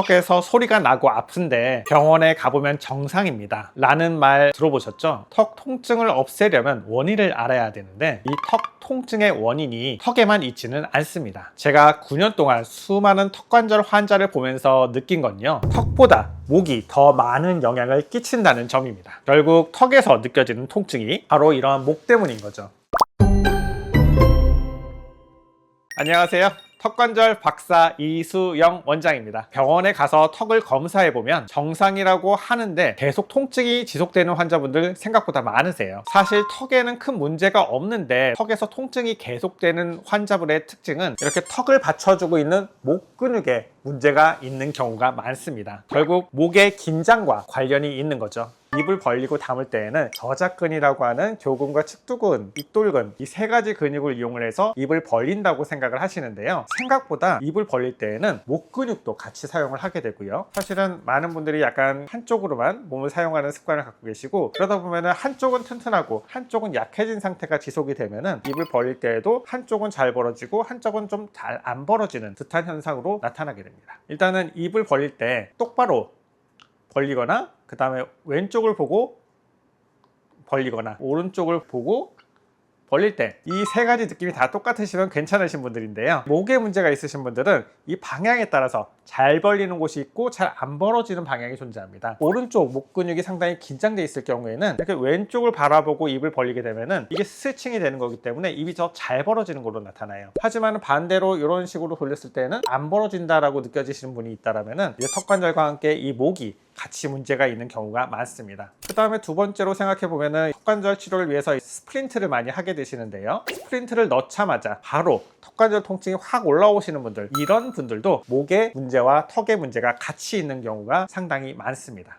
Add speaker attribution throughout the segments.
Speaker 1: 턱에서 소리가 나고 아픈데 병원에 가보면 정상입니다 라는 말 들어보셨죠? 턱 통증을 없애려면 원인을 알아야 되는데 이 턱 통증의 원인이 턱에만 있지는 않습니다. 제가 9년 동안 수많은 턱관절 환자를 보면서 느낀 건요, 턱보다 목이 더 많은 영향을 끼친다는 점입니다. 결국 턱에서 느껴지는 통증이 바로 이러한 목 때문인 거죠. 안녕하세요. 턱관절 박사 이수영 원장입니다. 병원에 가서 턱을 검사해보면 정상이라고 하는데 계속 통증이 지속되는 환자분들 생각보다 많으세요. 사실 턱에는 큰 문제가 없는데 턱에서 통증이 계속되는 환자분의 특징은 이렇게 턱을 받쳐주고 있는 목 근육에 문제가 있는 경우가 많습니다. 결국 목의 긴장과 관련이 있는 거죠. 입을 벌리고 담을 때에는 저작근이라고 하는 교근과 측두근, 입돌근 이 세 가지 근육을 이용을 해서 입을 벌린다고 생각을 하시는데요, 생각보다 입을 벌릴 때에는 목 근육도 같이 사용을 하게 되고요, 사실은 많은 분들이 약간 한쪽으로만 몸을 사용하는 습관을 갖고 계시고, 그러다 보면은 한쪽은 튼튼하고 한쪽은 약해진 상태가 지속이 되면은 입을 벌릴 때에도 한쪽은 잘 벌어지고 한쪽은 좀 잘 안 벌어지는 듯한 현상으로 나타나게 됩니다. 일단은 입을 벌릴 때 똑바로 벌리거나, 그 다음에 왼쪽을 보고 벌리거나 오른쪽을 보고 벌릴 때 이 세 가지 느낌이 다 똑같으시면 괜찮으신 분들인데요, 목에 문제가 있으신 분들은 이 방향에 따라서 잘 벌리는 곳이 있고 잘 안 벌어지는 방향이 존재합니다. 오른쪽 목 근육이 상당히 긴장돼 있을 경우에는 이렇게 왼쪽을 바라보고 입을 벌리게 되면은 이게 스트레칭이 되는 거기 때문에 입이 더 잘 벌어지는 걸로 나타나요. 하지만 반대로 이런 식으로 돌렸을 때는 안 벌어진다라고 느껴지시는 분이 있다라면은 턱관절과 함께 이 목이 같이 문제가 있는 경우가 많습니다. 그 다음에 두 번째로 생각해 보면은 턱관절 치료를 위해서 스프린트를 많이 하게 되시는데요, 스프린트를 넣자마자 바로 턱관절 통증이 확 올라오시는 분들, 이런 분들도 목의 문제와 턱의 문제가 같이 있는 경우가 상당히 많습니다.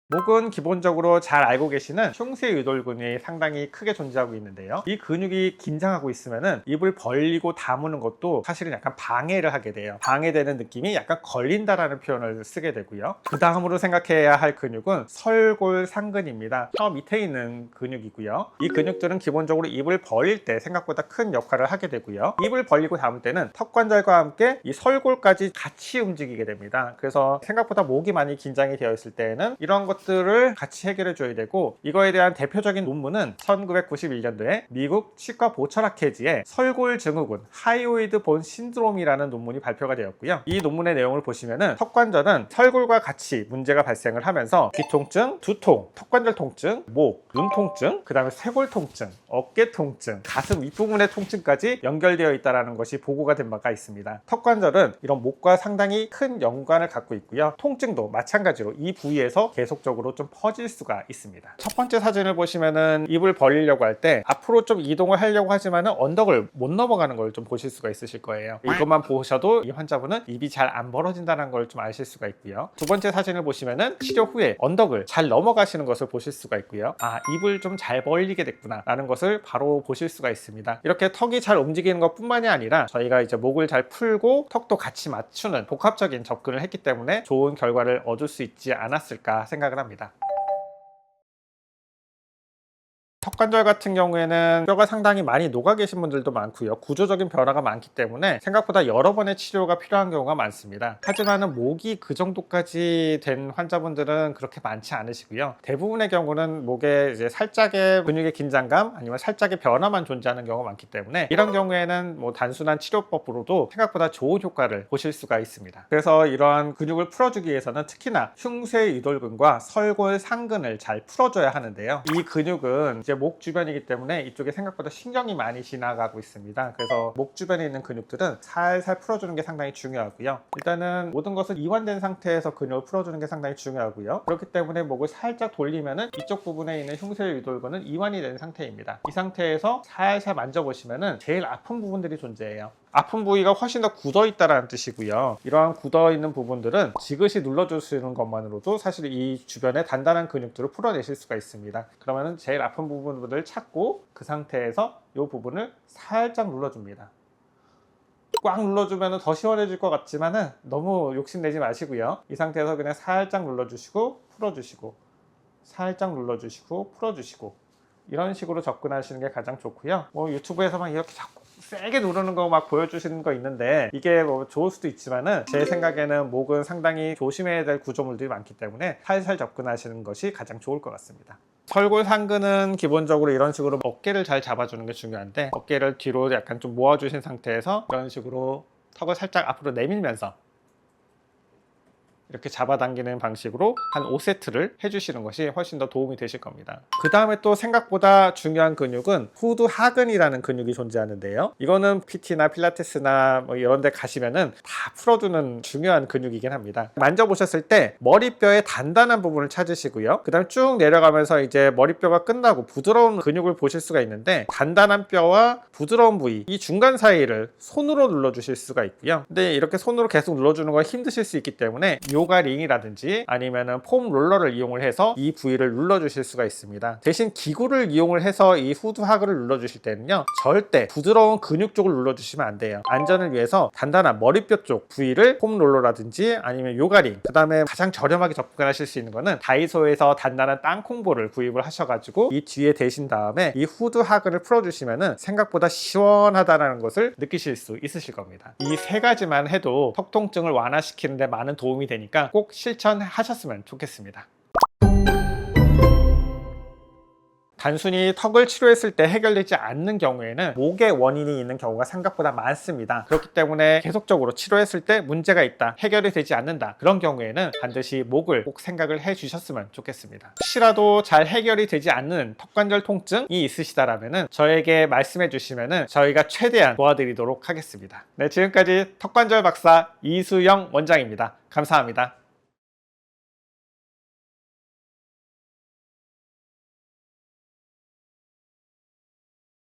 Speaker 1: 목은 기본적으로 잘 알고 계시는 흉쇄유돌근이 상당히 크게 존재하고 있는데요, 이 근육이 긴장하고 있으면은 입을 벌리고 다무는 것도 사실은 약간 방해를 하게 돼요. 방해되는 느낌이 약간 걸린다라는 표현을 쓰게 되고요, 그 다음으로 생각해야 할 근육은 설골상근입니다. 혀 밑에 있는 근육이고요, 이 근육들은 기본적으로 입을 벌릴 때 생각보다 큰 역할을 하게 되고요, 입을 벌리고 담을 때는 턱관절과 함께 이 설골까지 같이 움직이게 됩니다. 그래서 생각보다 목이 많이 긴장이 되어 있을 때에는 이런 것들을 같이 해결해 줘야 되고, 이거에 대한 대표적인 논문은 1991년도에 미국 치과 보철학회지의 설골 증후군 하이오이드 본 신드롬이라는 논문이 발표가 되었고요, 이 논문의 내용을 보시면은 턱관절은 설골과 같이 문제가 발생을 하면서 귀통증, 두통, 턱관절 통증, 목, 눈 통증, 그 다음에 쇄골 통증, 어깨 통증, 가슴 윗부분의 통증까지 연결되어 있다는 것이 보고가 된 바가 있습니다. 턱관절은 이런 목과 상당히 큰 연관을 갖고 있고요, 통증도 마찬가지로 이 부위에서 계속적으로 좀 퍼질 수가 있습니다. 첫 번째 사진을 보시면은 입을 벌리려고 할 때 앞으로 좀 이동을 하려고 하지만은 언덕을 못 넘어가는 걸 좀 보실 수가 있으실 거예요. 이것만 보셔도 이 환자분은 입이 잘 안 벌어진다는 걸 좀 아실 수가 있고요, 두 번째 사진을 보시면은 치료 후에 언덕을 잘 넘어가시는 것을 보실 수가 있고요, 아, 입을 좀 잘 벌리게 됐구나 라는 것을 바로 보실 수가 있습니다. 이렇게 턱이 잘 움직이는 것 뿐만이 아니라 저희가 이제 목을 잘 풀고 턱도 같이 맞추는 복합적인 접근을 했기 때문에 좋은 결과를 얻을 수 있지 않았을까 생각을 합니다. 턱관절 같은 경우에는 뼈가 상당히 많이 녹아 계신 분들도 많고요, 구조적인 변화가 많기 때문에 생각보다 여러 번의 치료가 필요한 경우가 많습니다. 하지만 목이 그 정도까지 된 환자분들은 그렇게 많지 않으시고요, 대부분의 경우는 목에 이제 살짝의 근육의 긴장감 아니면 살짝의 변화만 존재하는 경우가 많기 때문에 이런 경우에는 뭐 단순한 치료법으로도 생각보다 좋은 효과를 보실 수가 있습니다. 그래서 이러한 근육을 풀어주기 위해서는 특히나 흉쇄유돌근과 설골상근을 잘 풀어줘야 하는데요, 이 근육은 이제 목 주변이기 때문에 이쪽에 생각보다 신경이 많이 지나가고 있습니다. 그래서 목 주변에 있는 근육들은 살살 풀어주는 게 상당히 중요하고요, 일단은 모든 것은 이완된 상태에서 근육을 풀어주는 게 상당히 중요하고요, 그렇기 때문에 목을 살짝 돌리면은 이쪽 부분에 있는 흉쇄유돌근은 이완이 된 상태입니다. 이 상태에서 살살 만져보시면은 제일 아픈 부분들이 존재해요. 아픈 부위가 훨씬 더 굳어 있다는 뜻이고요, 이러한 굳어 있는 부분들은 지그시 눌러주시는 것만으로도 사실 이 주변에 단단한 근육들을 풀어내실 수가 있습니다. 그러면 제일 아픈 부분들을 찾고 그 상태에서 이 부분을 살짝 눌러줍니다. 꽉 눌러주면 더 시원해질 것 같지만은 너무 욕심내지 마시고요, 이 상태에서 그냥 살짝 눌러주시고 풀어주시고 살짝 눌러주시고 풀어주시고 이런 식으로 접근하시는 게 가장 좋고요, 뭐 유튜브에서만 이렇게 자꾸 세게 누르는 거 막 보여주시는 거 있는데 이게 뭐 좋을 수도 있지만은 제 생각에는 목은 상당히 조심해야 될 구조물들이 많기 때문에 살살 접근하시는 것이 가장 좋을 것 같습니다. 설골 상근은 기본적으로 이런 식으로 어깨를 잘 잡아주는 게 중요한데 어깨를 뒤로 약간 좀 모아주신 상태에서 이런 식으로 턱을 살짝 앞으로 내밀면서 이렇게 잡아당기는 방식으로 한 5세트를 해주시는 것이 훨씬 더 도움이 되실 겁니다. 그 다음에 또 생각보다 중요한 근육은 후두 하근이라는 근육이 존재하는데요. 이거는 PT나 필라테스나 뭐 이런 데 가시면은 다 풀어주는 중요한 근육이긴 합니다. 만져보셨을 때 머리뼈의 단단한 부분을 찾으시고요. 그 다음에 쭉 내려가면서 이제 머리뼈가 끝나고 부드러운 근육을 보실 수가 있는데 단단한 뼈와 부드러운 부위 이 중간 사이를 손으로 눌러주실 수가 있고요. 근데 이렇게 손으로 계속 눌러주는 건 힘드실 수 있기 때문에 요가링이라든지 아니면은 폼 롤러를 이용을 해서 이 부위를 눌러주실 수가 있습니다. 대신 기구를 이용을 해서 이 후두 하근을 눌러주실 때는요, 절대 부드러운 근육 쪽을 눌러주시면 안 돼요. 안전을 위해서 단단한 머리뼈 쪽 부위를 폼 롤러라든지 아니면 요가링, 그 다음에 가장 저렴하게 접근하실 수 있는 거는 다이소에서 단단한 땅콩볼을 구입을 하셔가지고 이 뒤에 대신 다음에 이 후두 하근을 풀어주시면은 생각보다 시원하다는 것을 느끼실 수 있으실 겁니다. 이 세 가지만 해도 턱 통증을 완화시키는 데 많은 도움이 되니까 꼭 실천하셨으면 좋겠습니다. 단순히 턱을 치료했을 때 해결되지 않는 경우에는 목에 원인이 있는 경우가 생각보다 많습니다. 그렇기 때문에 계속적으로 치료했을 때 문제가 있다, 해결이 되지 않는다, 그런 경우에는 반드시 목을 꼭 생각을 해 주셨으면 좋겠습니다. 혹시라도 잘 해결이 되지 않는 턱관절 통증이 있으시다라면 저에게 말씀해 주시면 저희가 최대한 도와드리도록 하겠습니다. 네, 지금까지 턱관절 박사 이수영 원장입니다. 감사합니다.